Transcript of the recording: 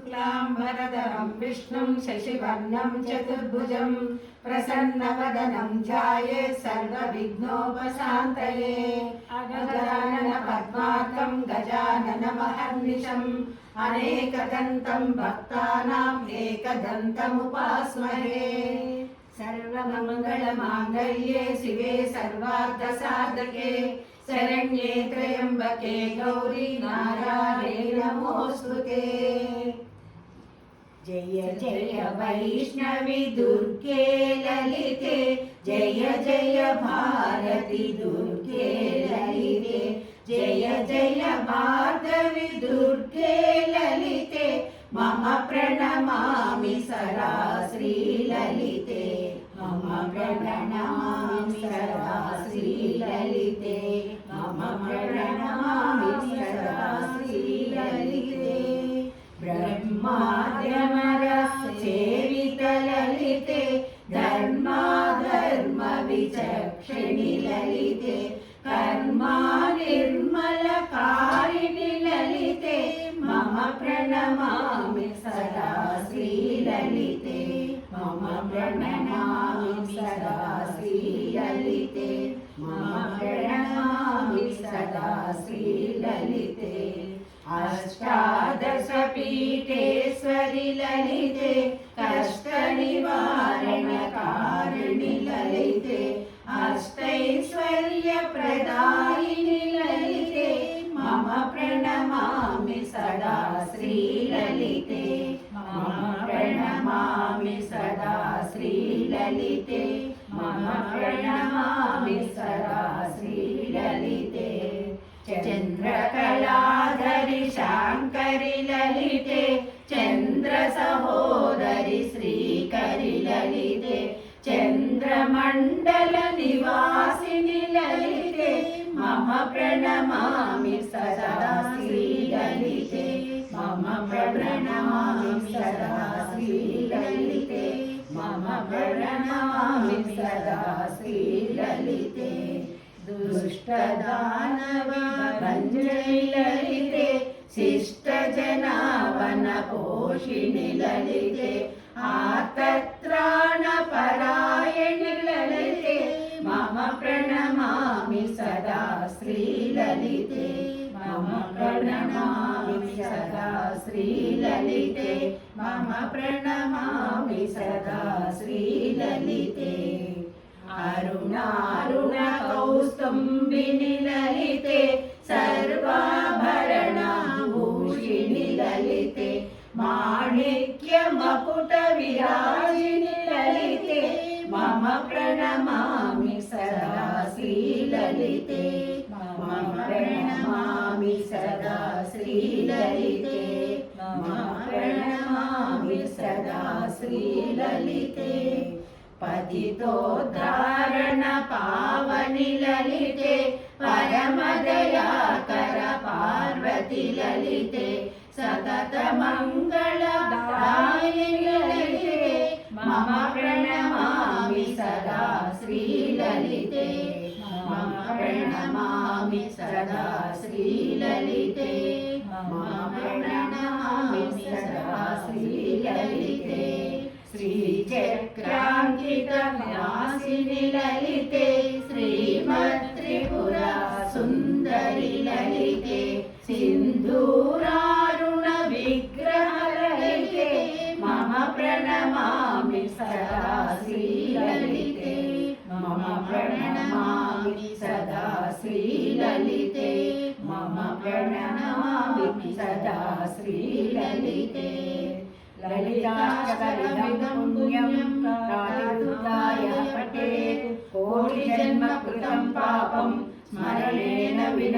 शुक्लाम्बरधरं विष्णुं शशिवर्णं चतुर्भुजं प्रसन्नवदनं ध्यायेत् सर्वविघ्नोपशान्तये। गजाननपद्मार्कं गजाननमहर्निशम् अनेकदन्तं भक्तानाम् एकदन्तमुपास्महे। सर्वमङ्गलमाङ्गल्ये शिवे सर्वार्थसाधके शरण्ये त्र्यम्बके गौरी नारायणे नमोऽस्तुते। जय जय वैष्णवी दुर्गे ललिते जय जय भारती दुर्गे ललिते जय जय भार्गवी दुर्गे ललिते मम प्रणमामि सदा श्रीललिते मम प्रणमामि सदा श्रीललिते मम प्रणमामि सदा श्रीललिते। ब्रह्माद्यमरसेवितललिते धर्माधर्मविचक्षिणि ललिते कर्मा निर्मलकारिणि ललिते मम प्रणमामि सदा श्रीललिते मम प्रणमामि सदा श्रीललिते मम प्रणमामि सदा श्रीललिते। अष्टादशपीठेश्वरि ललिते कष्टनिवारणकारिणि ललिते अष्टैश्वर्यप्रदायिनि ललिते मम प्रणमामि सदा श्रीललिते मम प्रणमामि सदा श्रीललिते मम प्रणमामि सदा श्रीललिते। चन्द्रकलाधरि शाङ्करि ललिते चन्द्रसहोदरि श्रीकरि ललिते चन्द्रमण्डलनिवासिनि ललिते मम प्रणमामि सदा श्रीललिते मम प्रणमामि सदा श्रीललिते मम प्रणमामि सदा श्रीललिते। दुष्टदानवभञ्जनि ललिते शिष्टजनावनपोषिणि ललिते आर्तत्राणपरायणि ललिते मम प्रणमामि सदा श्रीललिते मम प्रणमामि सदा श्रीललिते मम प्रणमामि सदा श्रीललिते। अरुणारुणकौस्तुम्बिनि ललिते सर्वाभरणभूषिणि ललिते माणिक्यमकुटविराजिनि ललिते मम प्रणमामि सदा श्रीललिते मम प्रणमामि सदा श्रीललिते मम प्रणमामि सदा श्रीललिते। पतितोद्धारण पावनि ललिते परमदयाकर पार्वती ललिते सततमङ्गलदायिनि ललिते मम प्रणमामि सदा श्रीललिते मम प्रणमामि सदा श्रीललिते मम प्रणमामि सदा श्रीललिते। श्रीचक्राङ्कितवासिनि ललिते श्रीमत्त्रिपुरा सुन्दरि ललिते सिन्दूरारुणविग्रह ललिते मम प्रणमामि सदा श्रीललिते मम प्रणमामि सदा श्रीललिते मम प्रणमामि सदा श्रीललिते। ललिताक्षरमिदं पुण्यं प्रातरुद्धाय पठेत् कोटिजन्म कृतं पापं स्मरणेन विना